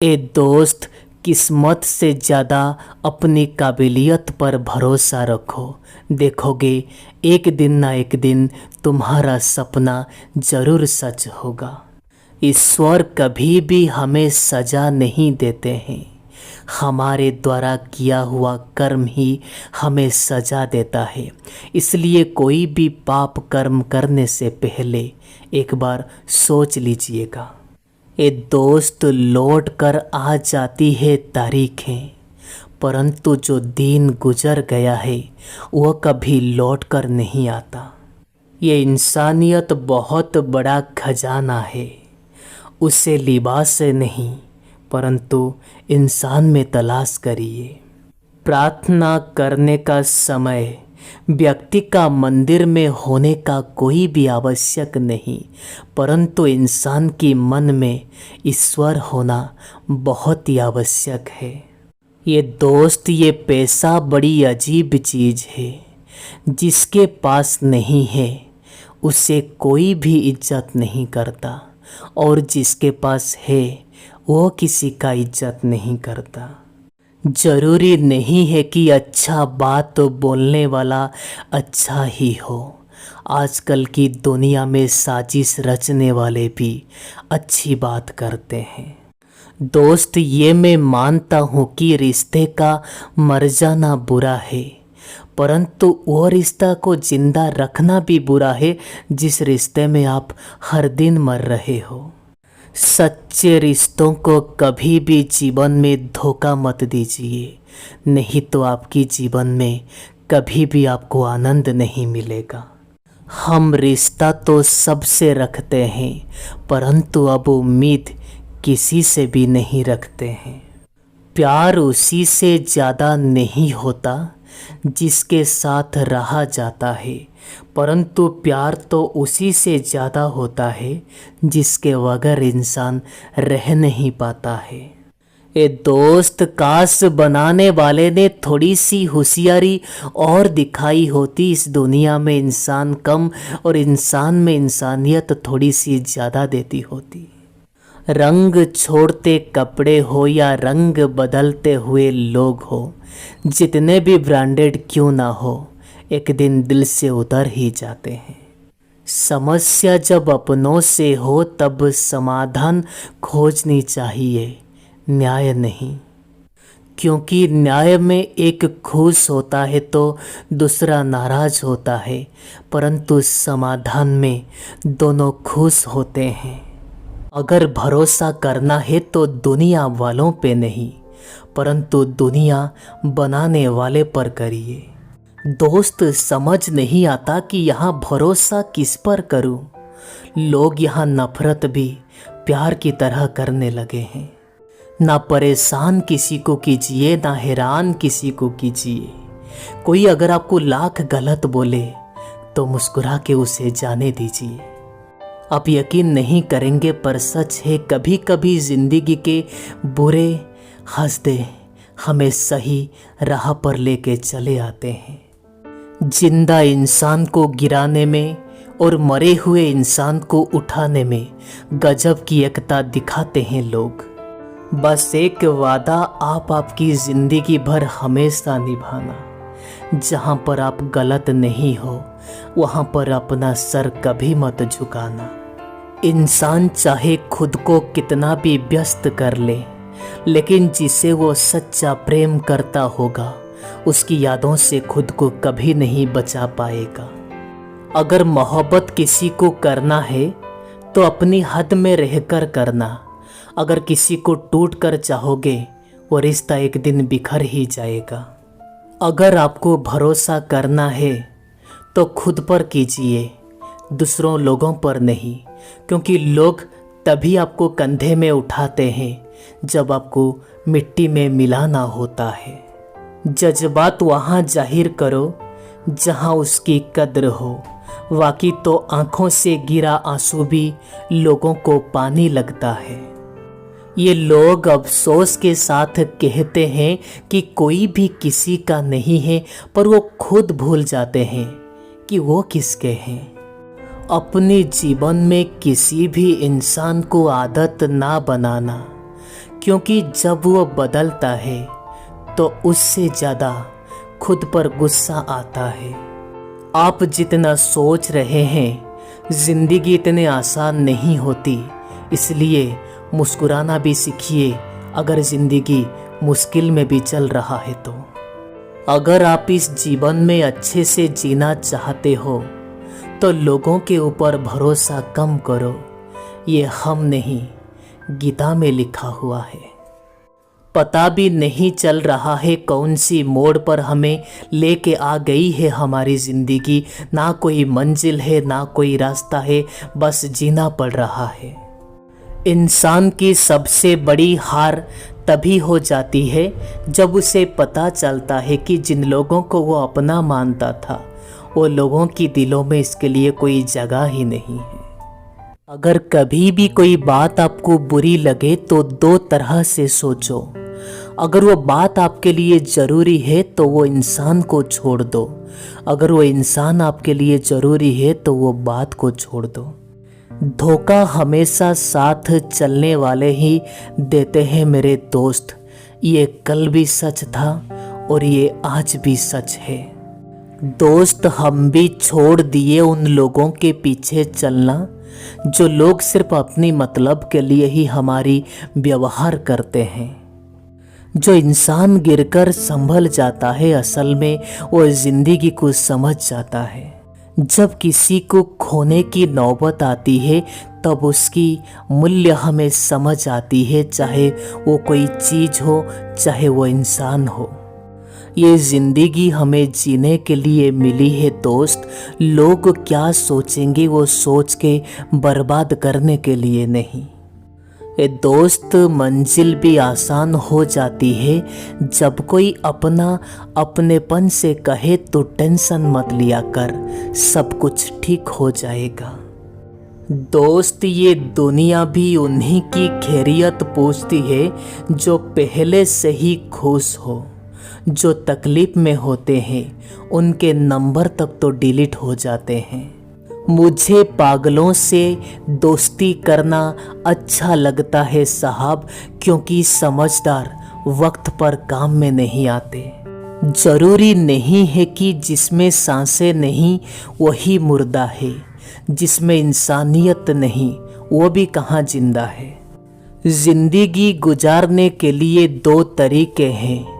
ए दोस्त, किस्मत से ज़्यादा अपनी काबिलियत पर भरोसा रखो। देखोगे एक दिन ना एक दिन तुम्हारा सपना ज़रूर सच होगा। ईश्वर कभी भी हमें सज़ा नहीं देते हैं, हमारे द्वारा किया हुआ कर्म ही हमें सज़ा देता है। इसलिए कोई भी पाप कर्म करने से पहले एक बार सोच लीजिएगा। ये दोस्त, लौट कर आ जाती है तारीखें, परंतु जो दिन गुजर गया है वह कभी लौट कर नहीं आता। ये इंसानियत बहुत बड़ा खजाना है, उसे लिबास से नहीं परंतु इंसान में तलाश करिए। प्रार्थना करने का समय व्यक्ति का मंदिर में होने का कोई भी आवश्यक नहीं, परंतु इंसान के मन में ईश्वर होना बहुत ही आवश्यक है। ये दोस्त, ये पैसा बड़ी अजीब चीज़ है। जिसके पास नहीं है उसे कोई भी इज्जत नहीं करता, और जिसके पास है वो किसी का इज्जत नहीं करता। जरूरी नहीं है कि अच्छा बात बोलने वाला अच्छा ही हो। आजकल की दुनिया में साजिश रचने वाले भी अच्छी बात करते हैं। दोस्त, ये मैं मानता हूँ कि रिश्ते का मर जाना बुरा है, परंतु वो रिश्ता को जिंदा रखना भी बुरा है जिस रिश्ते में आप हर दिन मर रहे हो। सच्चे रिश्तों को कभी भी जीवन में धोखा मत दीजिए, नहीं तो आपकी जीवन में कभी भी आपको आनंद नहीं मिलेगा। हम रिश्ता तो सबसे रखते हैं, परंतु अब उम्मीद किसी से भी नहीं रखते हैं। प्यार उसी से ज़्यादा नहीं होता जिसके साथ रहा जाता है, परंतु प्यार तो उसी से ज़्यादा होता है जिसके बगैर इंसान रह नहीं पाता है। ए दोस्त, काश बनाने वाले ने थोड़ी सी होशियारी और दिखाई होती। इस दुनिया में इंसान कम और इंसान में इंसानियत थोड़ी सी ज़्यादा देती होती। रंग छोड़ते कपड़े हो या रंग बदलते हुए लोग हो, जितने भी ब्रांडेड क्यों ना हो, एक दिन दिल से उतर ही जाते हैं। समस्या जब अपनों से हो तब समाधान खोजनी चाहिए, न्याय नहीं। क्योंकि न्याय में एक खुश होता है तो दूसरा नाराज होता है, परंतु समाधान में दोनों खुश होते हैं। अगर भरोसा करना है तो दुनिया वालों पे नहीं, परंतु दुनिया बनाने वाले पर करिए। दोस्त, समझ नहीं आता कि यहाँ भरोसा किस पर करूँ। लोग यहाँ नफरत भी प्यार की तरह करने लगे हैं। ना परेशान किसी को कीजिए, ना हैरान किसी को कीजिए। कोई अगर आपको लाख गलत बोले तो मुस्कुरा के उसे जाने दीजिए। आप यकीन नहीं करेंगे पर सच है, कभी कभी ज़िंदगी के बुरे हंसते हमें सही राह पर लेके चले आते हैं। जिंदा इंसान को गिराने में और मरे हुए इंसान को उठाने में गजब की एकता दिखाते हैं लोग। बस एक वादा आप आपकी ज़िंदगी भर हमेशा निभाना, जहाँ पर आप गलत नहीं हो वहाँ पर अपना सर कभी मत झुकाना। इंसान चाहे खुद को कितना भी व्यस्त कर ले, लेकिन जिसे वो सच्चा प्रेम करता होगा उसकी यादों से खुद को कभी नहीं बचा पाएगा। अगर मोहब्बत किसी को करना है तो अपनी हद में रहकर करना। अगर किसी को टूट कर चाहोगे वो रिश्ता एक दिन बिखर ही जाएगा। अगर आपको भरोसा करना है तो खुद पर कीजिए, दूसरों लोगों पर नहीं, क्योंकि लोग तभी आपको कंधे में उठाते हैं जब आपको मिट्टी में मिलाना होता है। जज्बात वहाँ जाहिर करो जहाँ उसकी कद्र हो, बाकी तो आंखों से गिरा आंसू भी लोगों को पानी लगता है। ये लोग अफसोस के साथ कहते हैं कि कोई भी किसी का नहीं है, पर वो खुद भूल जाते हैं कि वो किसके हैं। अपने जीवन में किसी भी इंसान को आदत ना बनाना क्योंकि जब वो बदलता है तो उससे ज़्यादा खुद पर गुस्सा आता है। आप जितना सोच रहे हैं जिंदगी इतने आसान नहीं होती, इसलिए मुस्कुराना भी सीखिए अगर जिंदगी मुश्किल में भी चल रहा है तो। अगर आप इस जीवन में अच्छे से जीना चाहते हो तो लोगों के ऊपर भरोसा कम करो। ये हम नहीं, गीता में लिखा हुआ है। पता भी नहीं चल रहा है कौन सी मोड़ पर हमें लेके आ गई है हमारी ज़िंदगी। ना कोई मंजिल है ना कोई रास्ता है, बस जीना पड़ रहा है। इंसान की सबसे बड़ी हार तभी हो जाती है जब उसे पता चलता है कि जिन लोगों को वो अपना मानता था वो लोगों की दिलों में इसके लिए कोई जगह ही नहीं है। अगर कभी भी कोई बात आपको बुरी लगे तो दो तरह से सोचो। अगर वो बात आपके लिए ज़रूरी है तो वो इंसान को छोड़ दो, अगर वो इंसान आपके लिए ज़रूरी है तो वो बात को छोड़ दो। धोखा हमेशा साथ चलने वाले ही देते हैं मेरे दोस्त। ये कल भी सच था और ये आज भी सच है। दोस्त हम भी छोड़ दिए उन लोगों के पीछे चलना जो लोग सिर्फ अपनी मतलब के लिए ही हमारी व्यवहार करते हैं। जो इंसान गिरकर संभल जाता है असल में वो जिंदगी को समझ जाता है। जब किसी को खोने की नौबत आती है तब उसकी मूल्य हमें समझ आती है, चाहे वो कोई चीज़ हो चाहे वो इंसान हो। ये ज़िंदगी हमें जीने के लिए मिली है दोस्त। लोग क्या सोचेंगे वो सोच के बर्बाद करने के लिए नहीं। ए दोस्त, मंजिल भी आसान हो जाती है जब कोई अपना अपनेपन से कहे तो टेंशन मत लिया कर, सब कुछ ठीक हो जाएगा। दोस्त, ये दुनिया भी उन्हीं की खैरियत पूछती है जो पहले से ही खुश हो। जो तकलीफ में होते हैं उनके नंबर तक तो डिलीट हो जाते हैं। मुझे पागलों से दोस्ती करना अच्छा लगता है साहब, क्योंकि समझदार वक्त पर काम में नहीं आते। जरूरी नहीं है कि जिसमें सांसें नहीं वही मुर्दा है, जिसमें इंसानियत नहीं वो भी कहाँ जिंदा है। जिंदगी गुजारने के लिए दो तरीके हैं,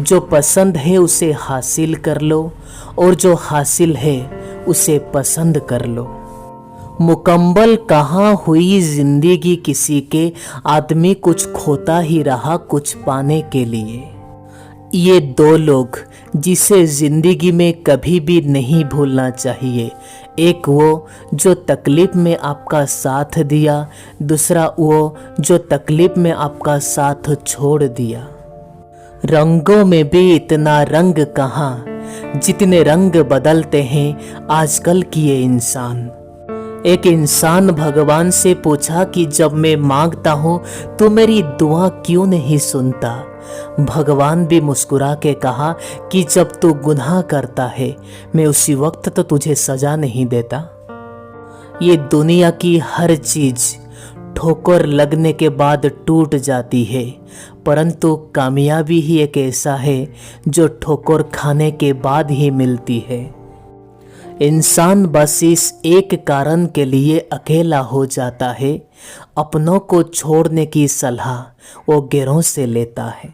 जो पसंद है उसे हासिल कर लो और जो हासिल है उसे पसंद कर लो। मुकम्मल कहाँ हुई जिंदगी किसी के, आदमी कुछ खोता ही रहा कुछ पाने के लिए। ये दो लोग जिसे जिंदगी में कभी भी नहीं भूलना चाहिए, एक वो जो तकलीफ में आपका साथ दिया, दूसरा वो जो तकलीफ में आपका साथ छोड़ दिया। रंगों में भी इतना रंग कहाँ, जितने रंग बदलते हैं आजकल की ये इंसान। एक इंसान भगवान से पूछा कि जब मैं मांगता हूँ तो मेरी दुआ क्यों नहीं सुनता। भगवान भी मुस्कुरा के कहा कि जब तू गुनाह करता है मैं उसी वक्त तो तुझे सजा नहीं देता। ये दुनिया की हर चीज ठोकर लगने के बाद टूट जाती है, परंतु कामयाबी ही एक ऐसा है जो ठोकर खाने के बाद ही मिलती है। इंसान बस इस एक कारण के लिए अकेला हो जाता है, अपनों को छोड़ने की सलाह वो गैरों से लेता है।